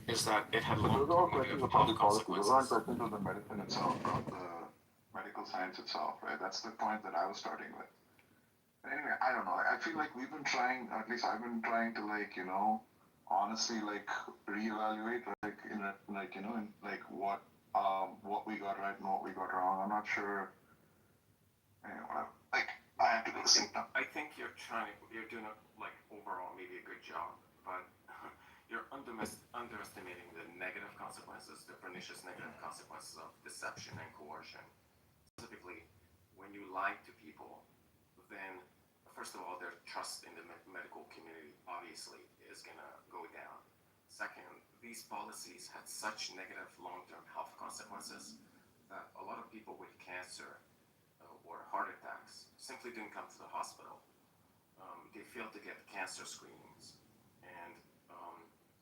is that it had But those are all long-term questions negative of health public policy. Those aren't consequences. questions of the medicine itself, of the medical science itself, right? That's the point that I was starting with. Anyway, I don't know. I feel like we've been trying, or at least I've been trying to honestly reevaluate, in what we got right and what we got wrong. I'm not sure. Anyway, whatever. I have to do the same time. I think you're doing overall maybe a good job, but you're underestimating the negative consequences, the pernicious negative consequences of deception and coercion. Specifically, when you lie to people, then first of all, their trust in the medical community obviously is gonna go down. Second, these policies had such negative long-term health consequences that a lot of people with cancer or heart attacks simply didn't come to the hospital. They failed to get cancer screenings, and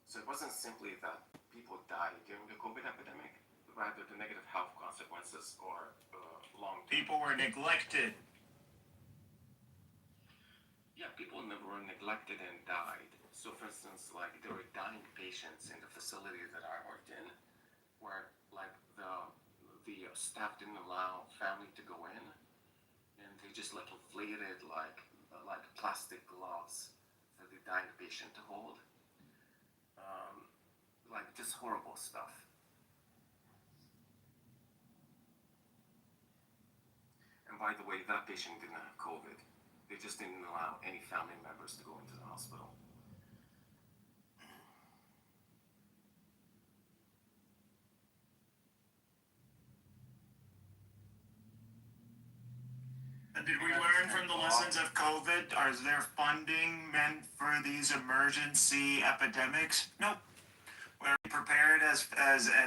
so it wasn't simply that people died during the COVID epidemic, rather the negative health consequences or long-term. People were neglected. Yeah, people were neglected and died. So, for instance, there were dying patients in the facility that I worked in, where the staff didn't allow family to go in, and they just inflated plastic gloves for the dying patient to hold. Just horrible stuff. And by the way, that patient didn't have COVID. They just didn't allow any family members to go into the hospital. Did we learn from the lessons of COVID? Is there funding meant for these emergency epidemics? Nope. We're prepared as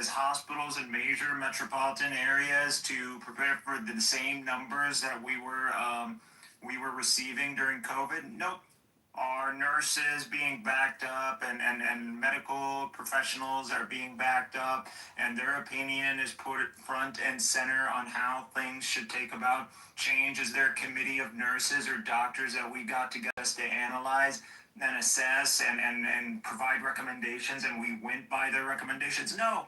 hospitals in major metropolitan areas to prepare for the same numbers that we were receiving during COVID? Nope. Are nurses being backed up and medical professionals are being backed up and their opinion is put front and center on how things should take about change? Is there a committee of nurses or doctors that we got together to analyze and assess and provide recommendations and we went by their recommendations? No,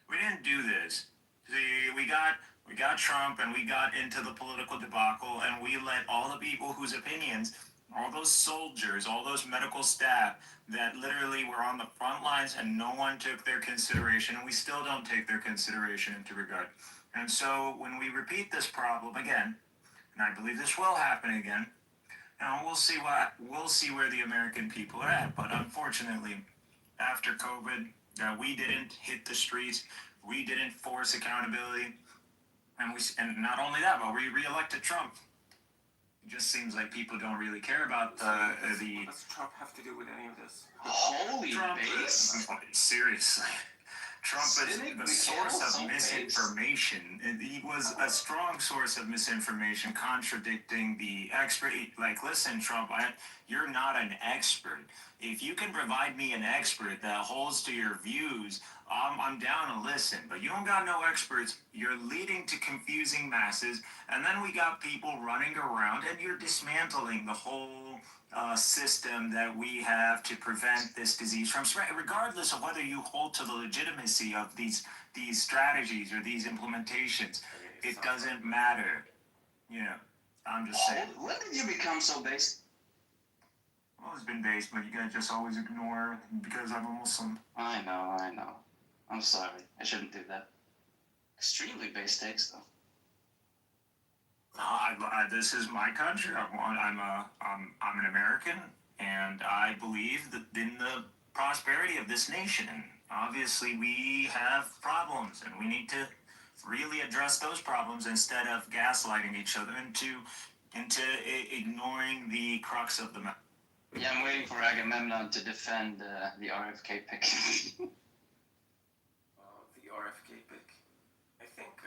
we didn't do this. See, we got Trump and we got into the political debacle and we let all the people whose opinions, all those soldiers, all those medical staff that literally were on the front lines and no one took their consideration, and we still don't take their consideration into regard. And so when we repeat this problem again, and I believe this will happen again, now we'll see where the American people are at. But unfortunately, after COVID, we didn't hit the streets, we didn't force accountability, and not only that, but we reelected Trump. It just seems like people don't really care about What does Trump have to do with any of this? Holy Trump. Seriously. Trump is the source of misinformation. He was a strong source of misinformation, contradicting the expert. Listen, Trump, you're not an expert. If you can provide me an expert that holds to your views, I'm down to listen. But you don't got no experts. You're leading to confusing masses, and then we got people running around, and you're dismantling the whole system that we have to prevent this disease from spread, regardless of whether you hold to the legitimacy of these strategies or these implementations. It doesn't matter. I'm just saying. When did you become so based? I've always been based, but you guys just always ignore because I'm a Muslim. I know. I'm sorry. I shouldn't do that. Extremely based takes, though. This is my country. I'm an American, and I believe that in the prosperity of this nation. Obviously, we have problems, and we need to really address those problems instead of gaslighting each other into ignoring the crux of the matter. Yeah, I'm waiting for Agamemnon to defend the RFK pick. The RFK pick. I think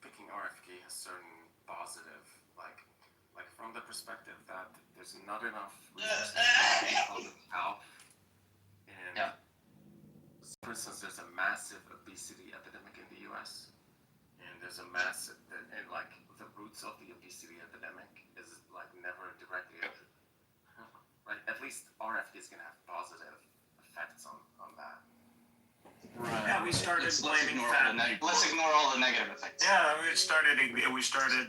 picking RFK has certain positive, from the perspective that there's not enough resources for public health, and for instance, there's a massive obesity epidemic in the U.S. and there's a massive, and the roots of the obesity epidemic is never directly. Right, at least RFK is going to have positive effects on that. we started let's blaming ignore fat all the people. let's ignore all the negative effects. Yeah, we started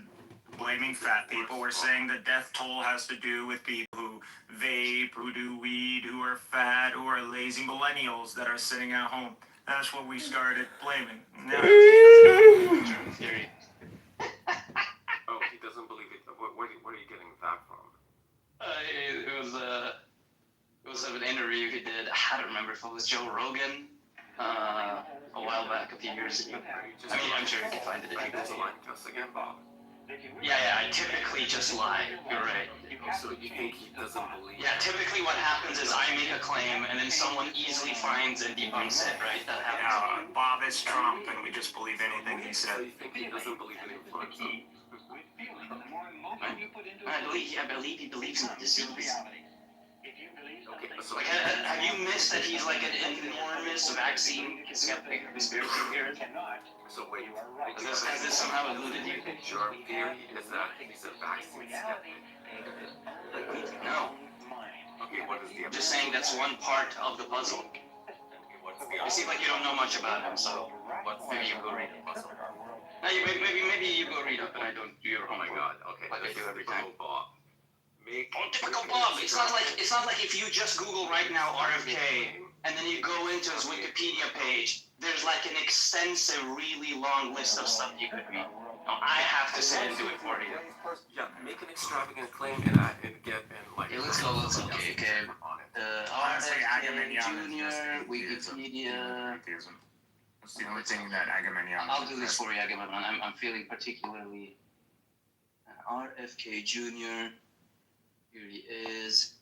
blaming fat people. We're saying the death toll has to do with people who vape, who do weed, who are fat, who are lazy millennials that are sitting at home. That's what we started blaming. Now, Germ theory. Oh, he doesn't believe it. Where are you getting that from? It was an interview he did. I don't remember if it was Joe Rogan a while back, a few years ago. I mean, I'm sure you can find it if you There's a Google line to us again, Bob. it. Yeah, I typically just lie. You're right. So you think he doesn't believe? Yeah, typically what happens is I make a claim and then someone easily finds and debunks it, right? That happens. yeah, Bob is Trump, and we just believe anything he So said. you think he doesn't believe in influenza? I believe he believes in the disease. Okay, so Like, have you missed that he's like an enormous vaccine skeptic, conspiracy theorist? so wait. Has this somehow eluded you? Your theory is that he's a vaccine skeptic. No. Okay, what is the I'm other? just saying that's one part of the puzzle. Okay, what's the You other? seem like you don't know much about him, so maybe you go read up. puzzle? No, maybe you go read up and I don't do your Oh my homework. God. Okay. Like I this do is every typical time. Bob. Make. Oh, typical Bob. It's not like if you just Google right now RFK and then you go into his Wikipedia page, there's like an extensive, really long list of stuff you could read. No, I have to sit and do it for you. Yeah, make an extravagant claim and get like. Okay, let's go. Okay. On it. Honestly, RFK Agamemnon is just Jr., atheism. Wikipedia. Atheism. That's the only thing that Agamemnon. I'll do this for you, Agamemnon. I'm feeling particularly RFK Jr. Here he is.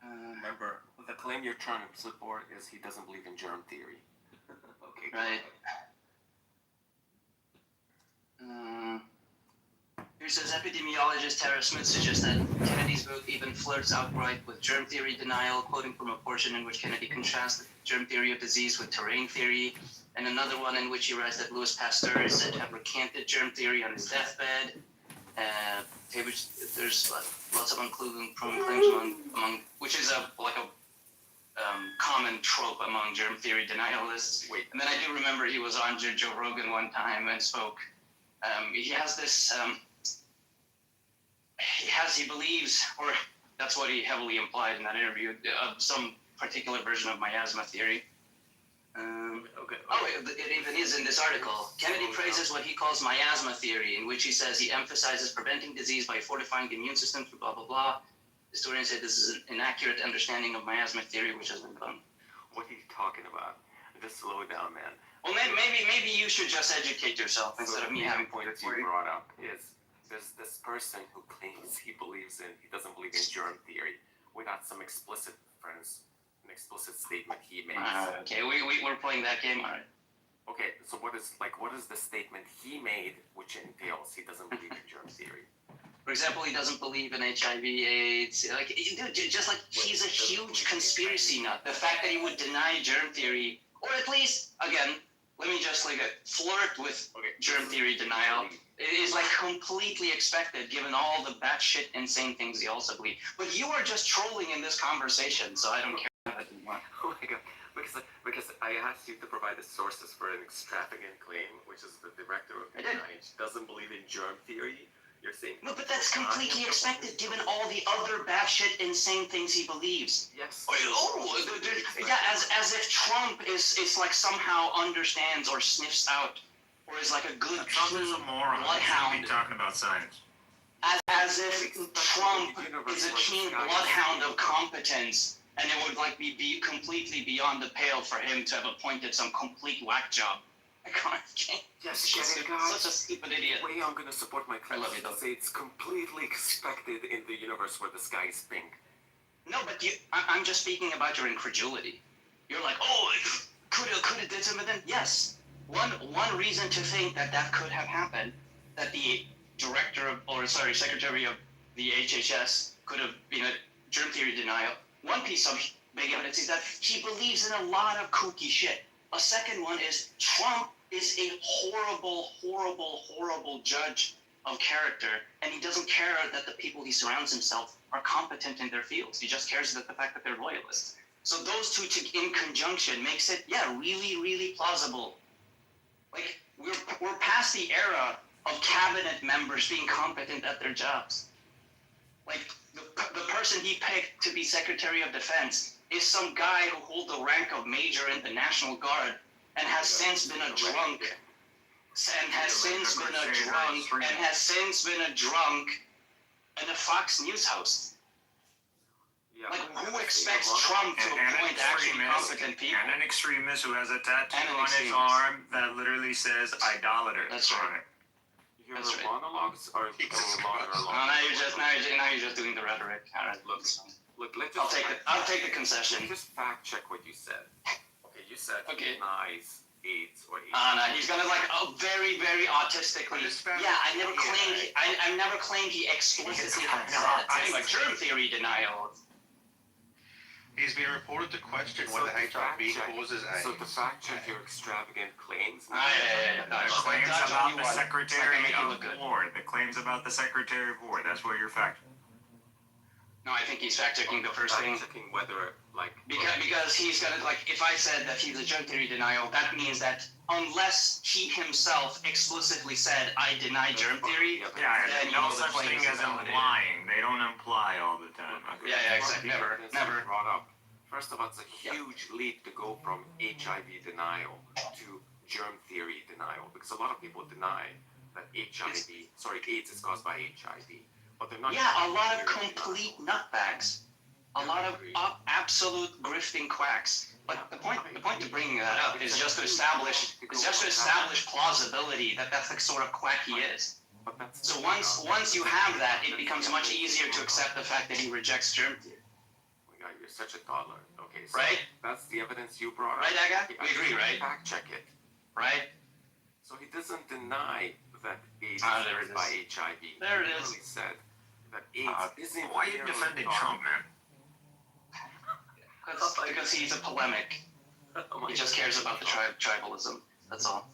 Remember, the claim you're trying to support is he doesn't believe in germ theory. Okay. go Right. ahead. Here says epidemiologist Tara Smith suggests that Kennedy's book even flirts outright with germ theory denial, quoting from a portion in which Kennedy contrasts the germ theory of disease with terrain theory, and another one in which he writes that Louis Pasteur is said to have recanted germ theory on his deathbed. There's lots of unproven claims among which is a common trope among germ theory denialists. Wait. And then I do remember he was on Joe Rogan one time and spoke. He has this. He believes, or that's what he heavily implied in that interview, of some particular version of miasma theory. Okay. Oh, it even is in this article. Kennedy praises what he calls miasma theory, in which he says he emphasizes preventing disease by fortifying the immune system through blah, blah, blah. Historians say this is an inaccurate understanding of miasma theory, which has been done. What are you talking about? Just slow it down, man. Well, maybe you should just educate yourself instead of me having point pointed that for you you. brought up is this person who claims he doesn't believe in germ theory without some explicit statement he makes. Okay, we're playing that game, all right. Okay, so what is the statement he made which entails he doesn't believe in germ theory? For example, he doesn't believe in HIV/AIDS. Like, dude, just like he's a huge conspiracy nut. The fact that he would deny germ theory, or at least, again, let me just flirt with germ theory denial. It is completely expected given all the batshit insane things he also believes. But you are just trolling in this conversation, so I don't care what you want. Oh my God. Because I asked you to provide the sources for an extravagant claim, which is the director of the NIH doesn't believe in germ theory. You're saying No, but that's completely expected given all the other batshit insane things he believes. yes. Yeah, as if Trump is somehow understands or sniffs out, or is like a good Trump is a moron. He bloodhound. shouldn't be talking about science. As if Trump is a keen bloodhound of competence, and it would be completely beyond the pale for him to have appointed some complete whack job. I can't. Yes, Such a stupid idiot. The way I'm gonna support my claim I love you, is to though. say it's completely expected in the universe where the sky is pink. No, but I'm just speaking about your incredulity. You're like, oh, could did something? Yes. One reason to think that could have happened, that the secretary of the HHS could have been a germ theory denial. One piece of big evidence is that he believes in a lot of kooky shit. A second one is Trump is a horrible, horrible, horrible judge of character, and he doesn't care that the people he surrounds himself are competent in their fields. He just cares that the fact that they're loyalists. So those two in conjunction makes it, really, really plausible. Like, we're past the era of cabinet members being competent at their jobs. Like, the person he picked to be Secretary of Defense is some guy who holds the rank of Major in the National Guard and has since been a drunk. And has since been a drunk and a Fox News host. Yeah, Like, but who I expects think a lot of- Trump to And an appoint actually extremist, competent people? and an extremist who has a tattoo And an on his extremist. arm that literally says idolater That's on right. it. Your That's right. monologues are becoming longer and No, longer. now you're just doing the rhetoric. All right, Look, let's I'll just take the concession. just fact check what you said. Okay, you said Okay. he denies AIDS or AIDS. No, he's gonna like very, very autistically. Yeah, I never claimed he explicitly had said things like germ theory denial. He's being reported to question So whether to fact HIV check- causes AIDS. So to fact check your extravagant claims. Yeah. The claims That's all about you the want. Secretary Make you of look good. War. The claims about the Secretary of War. That's what you're factoring. No, I think he's fact checking the first thing. Fact checking whether Because he's gonna, like, if I said that he's a germ theory denial, that means that unless he himself explicitly said, I deny germ theory, Yeah, Then no the such claim thing is as invalidated. implying. They don't imply all the time. Yeah, exactly. Never. Brought up. First of all, it's a huge leap to go from HIV denial to germ theory denial, because a lot of people deny that AIDS is caused by HIV, but they're not. Yeah, a lot of complete nutbags. A lot of absolute grifting quacks. But the point to bringing that up is just to establish plausibility that that's the sort of quack he is. But that's So once you have that, it becomes much easier to accept the fact that he rejects germ theory. Oh my God, you're such a toddler. Okay, so Right? that's the evidence you brought up. Right, Aga? Okay, We I agree, didn't right? Fact check it. Right? So he doesn't deny that AIDS There is it by is. HIV. There it He is. literally said that AIDS isn't. Why are you defending Trump, man? Because he's a polemic. Oh my He just God. cares about the tribalism. That's all.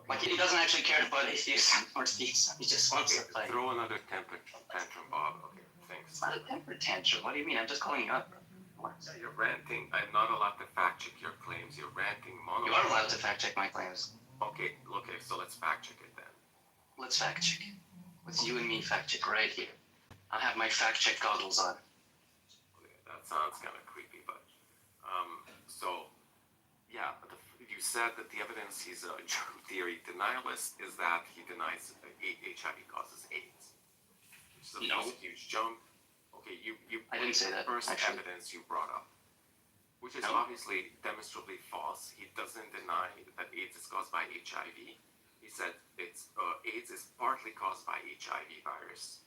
Like, he doesn't actually care about atheists and northeast. He just wants Okay, to play. throw another tantrum, Bob. Okay, thanks. It's not a temper tantrum. What do you mean? I'm just calling you up. Yeah, you're ranting. I'm not allowed to fact check your claims. You're ranting monologue. You are allowed to fact check my claims. Okay, so let's fact check it then. Let's fact check it. Let's you and me fact check right here. I'll have my fact check goggles on. Okay, that sounds kind of creepy, but so yeah, you said that the evidence he's a germ theory denialist is that he denies HIV causes AIDS, which is No. a huge jump. Okay, you I didn't say that, first actually. evidence you brought up, which is No. obviously demonstrably false. He doesn't deny that AIDS is caused by HIV. He said AIDS is partly caused by HIV virus.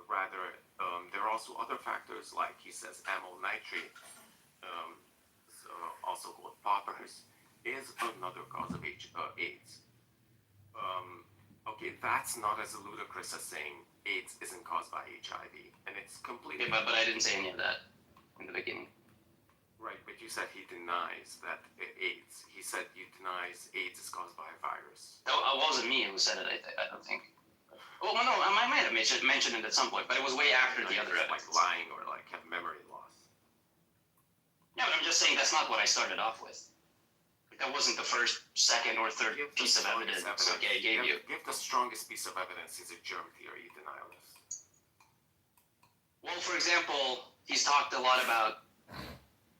Rather, there are also other factors, like he says amyl nitrate, also called poppers, is another cause of AIDS. Okay, that's not as ludicrous as saying AIDS isn't caused by HIV, and it's completely Okay, but I didn't say any of that in the beginning. right. But you said he denies that AIDS. He said he denies AIDS is caused by a virus. No, it wasn't me who said it. I don't think. Well, no, I might have mentioned it at some point, but it was way after the other Like evidence. lying or like have memory loss. Yeah, but I'm just saying that's not what I started off with. Like, that wasn't the first, second, or third Give the piece of strongest evidence. Okay, I gave you. Give the strongest piece of evidence. He's a germ theory denialist. Well, for example, he's talked a lot about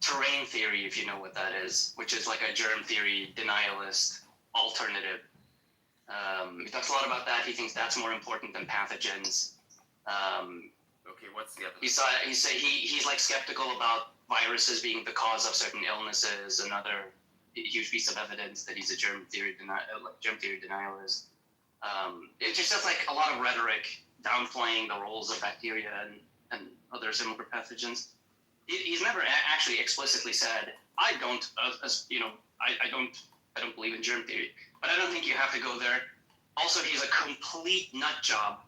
terrain theory, if you know what that is, which is like a germ theory denialist alternative. He talks a lot about that. He thinks that's more important than pathogens. Okay, what's the evidence? He's like skeptical about viruses being the cause of certain illnesses. Another huge piece of evidence that he's a germ theory denialist. It's just like a lot of rhetoric downplaying the roles of bacteria and other similar pathogens. He's never actually explicitly said, I don't believe in germ theory, but I don't think you have to go there. Also, he's a complete nut job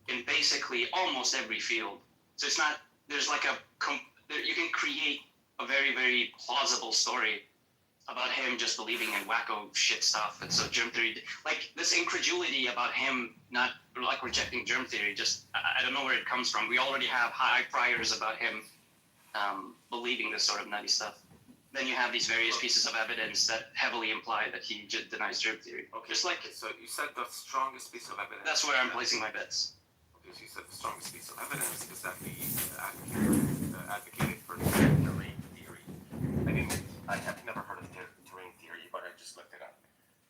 in basically almost every field. So it's not, there's like you can create a very, very plausible story about him just believing in wacko shit stuff. And so germ theory, like this incredulity about him not like rejecting germ theory, just, I don't know where it comes from. We already have high priors about him believing this sort of nutty stuff. Then you have these various pieces of evidence that heavily imply that he just denies germ theory. Okay, Just like so you said the strongest piece of evidence. that's where I'm placing my bets. Okay, so you said the strongest piece of evidence is that he advocated for the terrain theory. I have never heard of terrain theory, but I just looked it up.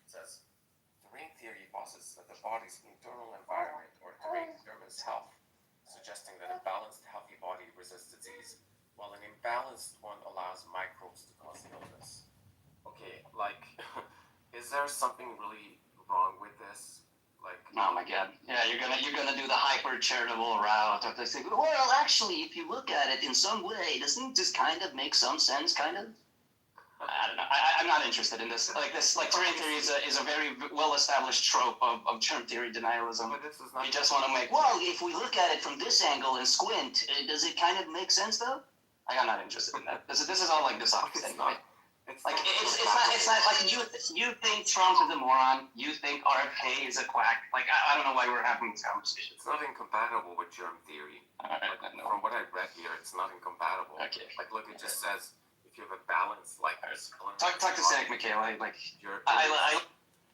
It says terrain theory posits that the body's internal environment or terrain determines health, suggesting that a balanced, healthy body resists disease, while an imbalanced one allows microbes to cause illness. Okay, like, is there something really wrong with this? Like, Oh my god. Yeah, you're gonna do the hyper charitable route of this thing. Well, actually, if you look at it in some way, doesn't this kind of make some sense? Kind of. I don't know. I'm not interested in this. Like terrain theory is a very well established trope of germ theory denialism. but this is not. You just want to make. Well, if we look at it from this angle and squint, does it kind of make sense though? I'm not interested in that. This is all like this office It's anyway. not. It's not like you think Trump is a moron. You think RFK is a quack. Like I don't know why we're having this conversation. It's not incompatible with germ theory. Alright, Like, no. from what I read here, it's not incompatible. Okay. Like, look, it just says if you have a balance like this. Talk to Cynic Michaela. Like You're, I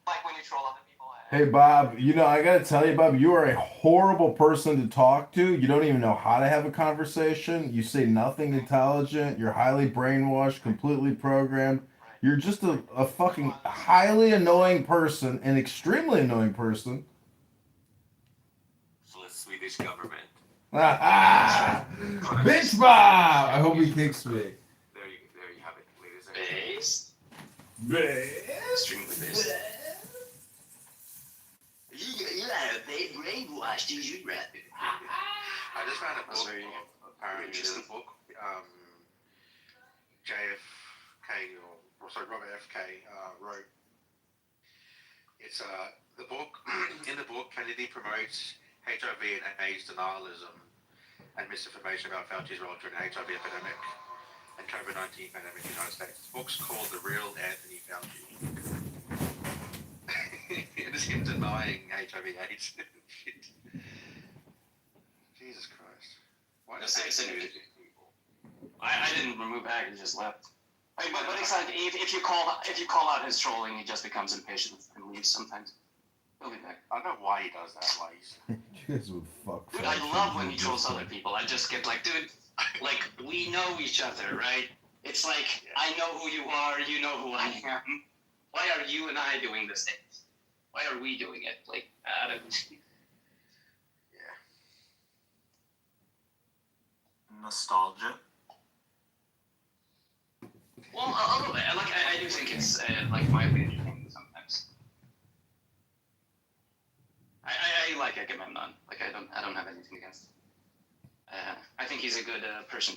like when you troll other people. Hey Bob, I gotta tell you, Bob, you are a horrible person to talk to. You don't even know how to have a conversation. You say nothing intelligent. You're highly brainwashed, completely programmed. You're just a fucking highly annoying person, an extremely annoying person. So the Swedish government. Bitch Bob! I hope he kicks me. There you have it, ladies and gentlemen. Based. Extremely based. You are brainwashed as you read. I just found a That's book. very Apparently, there's interesting. a book. JFK or sorry, Robert FK wrote. It's the book. In the book, Kennedy promotes HIV and AIDS denialism and misinformation about Fauci's role during the HIV epidemic and COVID-19 pandemic in the United States. The book's called The Real Anthony Fauci. It is him denying HIV/AIDS. Jesus Christ! Why Yes, does it's they do in- this? I didn't remove Ag, he just left. But it's like if you call out his trolling, he just becomes impatient and leaves sometimes. He'll be back. I don't know why he does that. Why he's You guys would fuck. Dude, I love when he trolls other people. I just get like, dude, like we know each other, right? It's like I know who you are, you know who I am. Why are you and I doing this thing? Why are we doing it? Like, I don't. Nostalgia. Well, a little bit. Like, I do think it's like mildly entertaining sometimes. I like Agamemnon. Like, I don't have anything against. I think he's a good person to